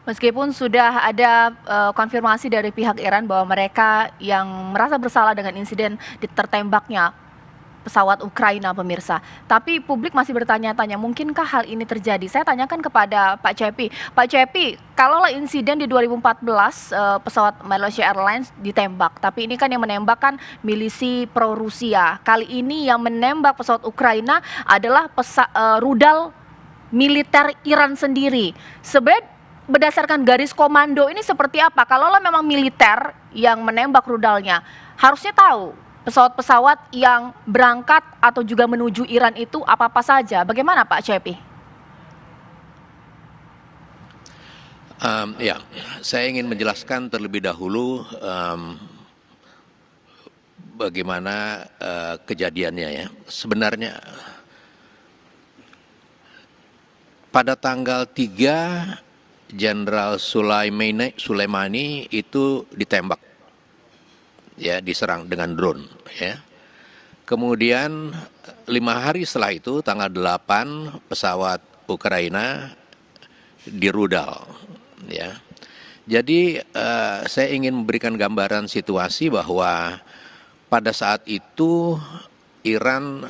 Meskipun sudah ada konfirmasi dari pihak Iran bahwa mereka yang merasa bersalah dengan insiden tertembaknya pesawat Ukraina, pemirsa. Tapi publik masih bertanya-tanya, mungkinkah hal ini terjadi? Saya tanyakan kepada Pak Cepi. Pak Cepi, kalaulah insiden di 2014 pesawat Malaysia Airlines ditembak, tapi ini kan yang menembak kan milisi pro Rusia. Kali ini yang menembak pesawat Ukraina adalah rudal militer Iran sendiri. Sebenarnya berdasarkan garis komando ini seperti apa? Kalau memang militer yang menembak rudalnya, harusnya tahu pesawat-pesawat yang berangkat atau juga menuju Iran itu apa-apa saja. Bagaimana Pak Cepi? Ya, saya ingin menjelaskan terlebih dahulu bagaimana kejadiannya ya. Sebenarnya pada tanggal 3 Jenderal Sulaimani itu ditembak, ya, diserang dengan drone, ya. Kemudian 5 hari setelah itu, tanggal 8, pesawat Ukraina dirudal, ya. Jadi saya ingin memberikan gambaran situasi bahwa pada saat itu Iran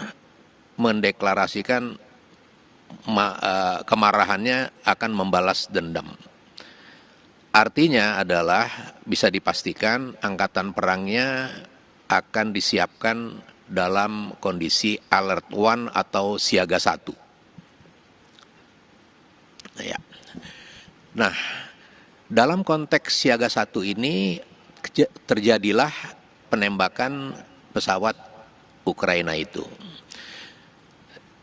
mendeklarasikan kemarahannya akan membalas dendam. Artinya adalah bisa dipastikan angkatan perangnya akan disiapkan dalam kondisi alert one atau siaga 1. Ya. Nah, dalam konteks siaga 1 ini terjadilah penembakan pesawat Ukraina itu.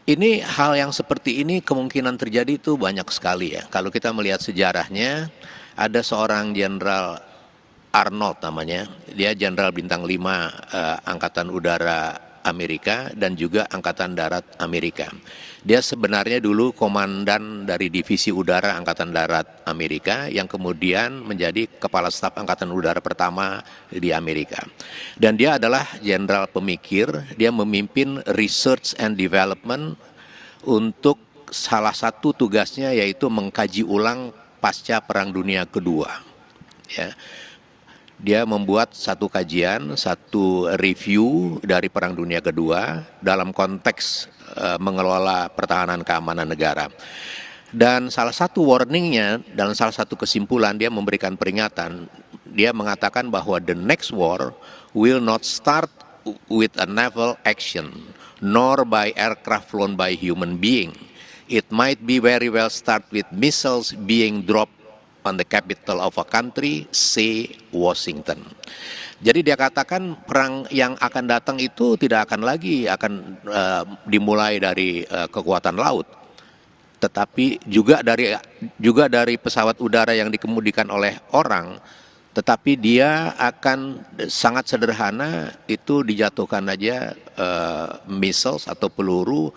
Ini hal yang seperti ini kemungkinan terjadi itu banyak sekali ya. Kalau kita melihat sejarahnya, ada seorang Jenderal Arnold namanya, dia Jenderal Bintang 5 Angkatan Udara Amerika dan juga Angkatan Darat Amerika. Dia sebenarnya dulu komandan dari Divisi Udara Angkatan Darat Amerika yang kemudian menjadi Kepala Staf Angkatan Udara pertama di Amerika. Dan dia adalah jenderal pemikir, dia memimpin research and development untuk salah satu tugasnya yaitu mengkaji ulang pasca Perang Dunia Kedua. Ya. Dia membuat satu kajian, satu review dari Perang Dunia Kedua dalam konteks mengelola pertahanan keamanan negara. Dan salah satu warningnya, dalam salah satu kesimpulan dia memberikan peringatan, dia mengatakan bahwa the next war will not start with a naval action, nor by aircraft flown by human being. It might be very well start with missiles being dropped on the capital of a country, say Washington. Jadi dia katakan perang yang akan datang itu tidak akan lagi dimulai dari kekuatan laut, tetapi juga dari pesawat udara yang dikemudikan oleh orang, tetapi dia akan sangat sederhana itu dijatuhkan aja missiles atau peluru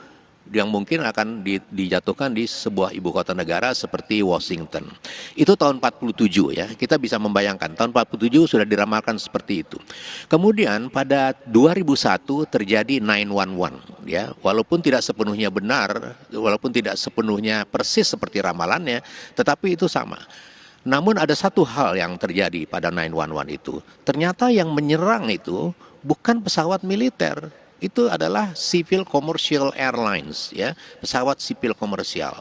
yang mungkin akan dijatuhkan di sebuah ibu kota negara seperti Washington. Itu tahun 47 ya, kita bisa membayangkan tahun 47 sudah diramalkan seperti itu. Kemudian pada 2001 terjadi 911 ya, walaupun tidak sepenuhnya benar, walaupun tidak sepenuhnya persis seperti ramalannya, tetapi itu sama. Namun ada satu hal yang terjadi pada 911 itu, ternyata yang menyerang itu bukan pesawat militer, itu adalah civil commercial airlines ya, pesawat sipil komersial.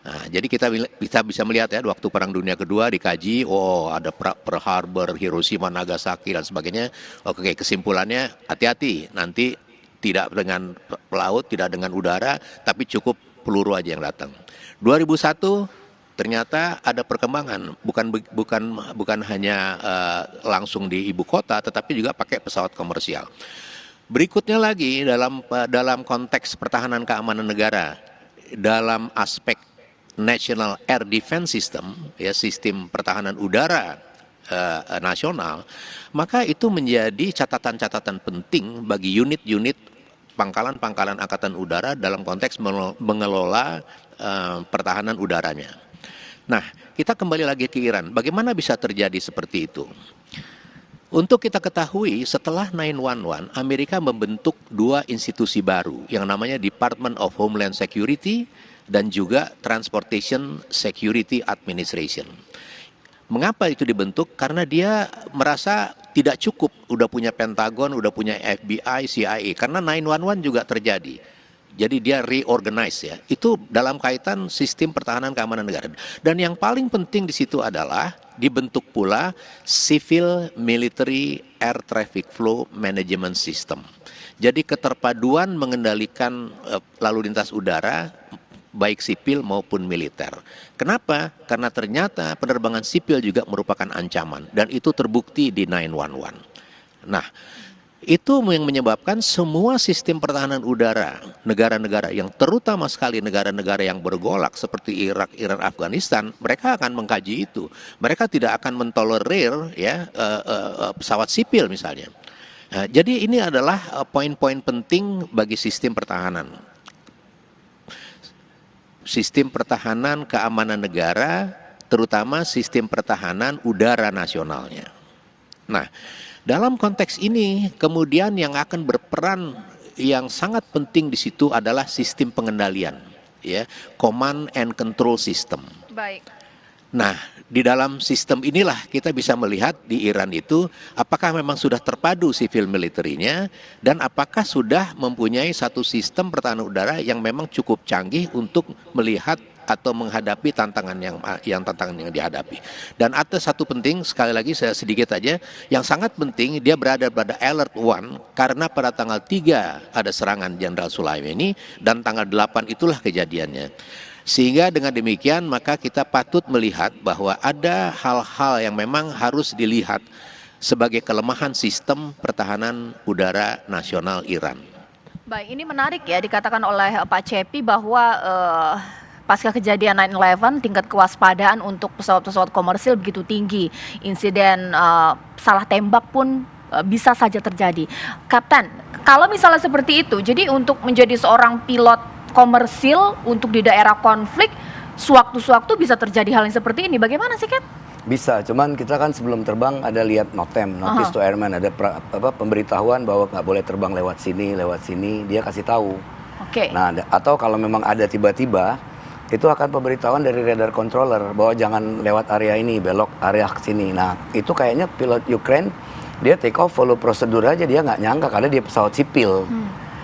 Nah, jadi kita bisa melihat ya, waktu Perang Dunia Kedua dikaji, oh ada Pearl Harbor, Hiroshima, Nagasaki dan sebagainya. Oke, kesimpulannya hati-hati, nanti tidak dengan laut, tidak dengan udara, tapi cukup peluru aja yang datang. 2001 ternyata ada perkembangan, bukan hanya langsung di ibu kota, tetapi juga pakai pesawat komersial. Berikutnya lagi dalam konteks pertahanan keamanan negara, dalam aspek National Air Defense System, ya, sistem pertahanan udara nasional, maka itu menjadi catatan-catatan penting bagi unit-unit pangkalan-pangkalan angkatan udara dalam konteks mengelola pertahanan udaranya. Nah, kita kembali lagi ke Iran. Bagaimana bisa terjadi seperti itu? Untuk kita ketahui, setelah 911, Amerika membentuk 2 institusi baru yang namanya Department of Homeland Security dan juga Transportation Security Administration. Mengapa itu dibentuk? Karena dia merasa tidak cukup, udah punya Pentagon, udah punya FBI, CIA, karena 911 juga terjadi. Jadi dia reorganize ya. Itu dalam kaitan sistem pertahanan keamanan negara. Dan yang paling penting di situ adalah dibentuk pula Civil Military Air Traffic Flow Management System. Jadi keterpaduan mengendalikan lalu lintas udara baik sipil maupun militer. Kenapa? Karena ternyata penerbangan sipil juga merupakan ancaman dan itu terbukti di 911. Nah, itu yang menyebabkan semua sistem pertahanan udara negara-negara yang terutama sekali negara-negara yang bergolak seperti Irak, Iran, Afghanistan, mereka akan mengkaji itu. Mereka tidak akan mentolerir ya pesawat sipil misalnya. Nah, jadi ini adalah poin-poin penting bagi sistem pertahanan. Sistem pertahanan keamanan negara, terutama sistem pertahanan udara nasionalnya. Nah, dalam konteks ini kemudian yang akan berperan yang sangat penting di situ adalah sistem pengendalian, ya, command and control system. Baik. Nah, di dalam sistem inilah kita bisa melihat di Iran itu apakah memang sudah terpadu sivil militernya dan apakah sudah mempunyai satu sistem pertahanan udara yang memang cukup canggih untuk melihat atau menghadapi tantangan yang dihadapi. Dan ada satu penting, sekali lagi saya sedikit aja, yang sangat penting dia berada pada alert one karena pada tanggal 3 ada serangan Jenderal Sulaimani dan tanggal 8 itulah kejadiannya. Sehingga dengan demikian maka kita patut melihat bahwa ada hal-hal yang memang harus dilihat sebagai kelemahan sistem pertahanan udara nasional Iran. Baik, ini menarik ya dikatakan oleh Pak Cepi bahwa pasca kejadian 9/11 tingkat kewaspadaan untuk pesawat-pesawat komersil begitu tinggi. Insiden salah tembak pun bisa saja terjadi. Kapten, kalau misalnya seperti itu, jadi untuk menjadi seorang pilot komersil untuk di daerah konflik, sewaktu-sewaktu bisa terjadi hal yang seperti ini. Bagaimana sih, Cap? Bisa, cuman kita kan sebelum terbang ada lihat NOTAM, Notice to Airman, ada pemberitahuan bahwa nggak boleh terbang lewat sini, dia kasih tahu. Oke. Nah, atau kalau memang ada tiba-tiba, itu akan pemberitahuan dari radar controller bahwa jangan lewat area ini, belok area ke sini. Nah, itu kayaknya pilot Ukraine, dia take off follow prosedur aja, dia nggak nyangka karena dia pesawat sipil.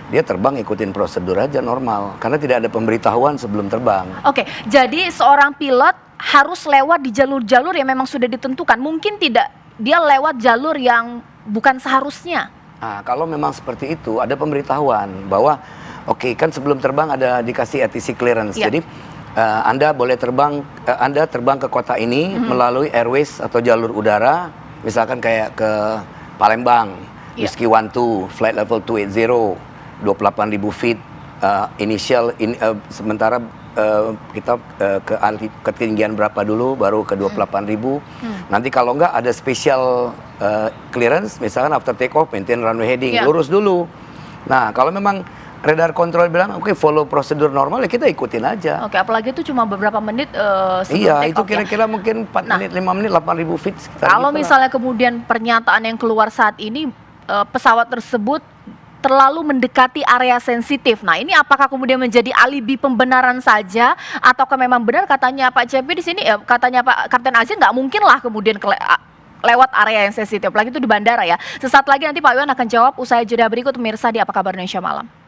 Dia terbang ikutin prosedur aja normal, karena tidak ada pemberitahuan sebelum terbang. Oke, jadi seorang pilot harus lewat di jalur-jalur yang memang sudah ditentukan. Mungkin tidak dia lewat jalur yang bukan seharusnya. Nah, kalau memang seperti itu, ada pemberitahuan bahwa oke, kan sebelum terbang ada dikasih ATC clearance. Ya. Jadi Anda boleh terbang, Anda terbang ke kota ini melalui airways atau jalur udara, misalkan kayak ke Palembang, Whiskey 12, flight level 280, 28.000 feet, sementara kita ke ketinggian berapa dulu, baru ke 28.000. Nanti kalau enggak ada special clearance, misalkan after take off, maintain runway heading, lurus dulu. Nah, kalau memang radar control bilang, oke, follow prosedur normal, ya kita ikutin aja. Oke, apalagi itu cuma beberapa menit sebelum iya, take itu off, kira-kira mungkin 4 menit, 5 menit, 8.000 feet sekitar. Kalau gitu misalnya kemudian pernyataan yang keluar saat ini, pesawat tersebut terlalu mendekati area sensitif. Nah, ini apakah kemudian menjadi alibi pembenaran saja, ataukah memang benar katanya Pak Cepi di sini, katanya Pak Kapten Azin, nggak mungkin lah kemudian lewat area yang sensitif, apalagi itu di bandara ya. Sesaat lagi nanti Pak Iwan akan jawab usai jeda berikut. Pemirsa di Apa Kabar Indonesia Malam.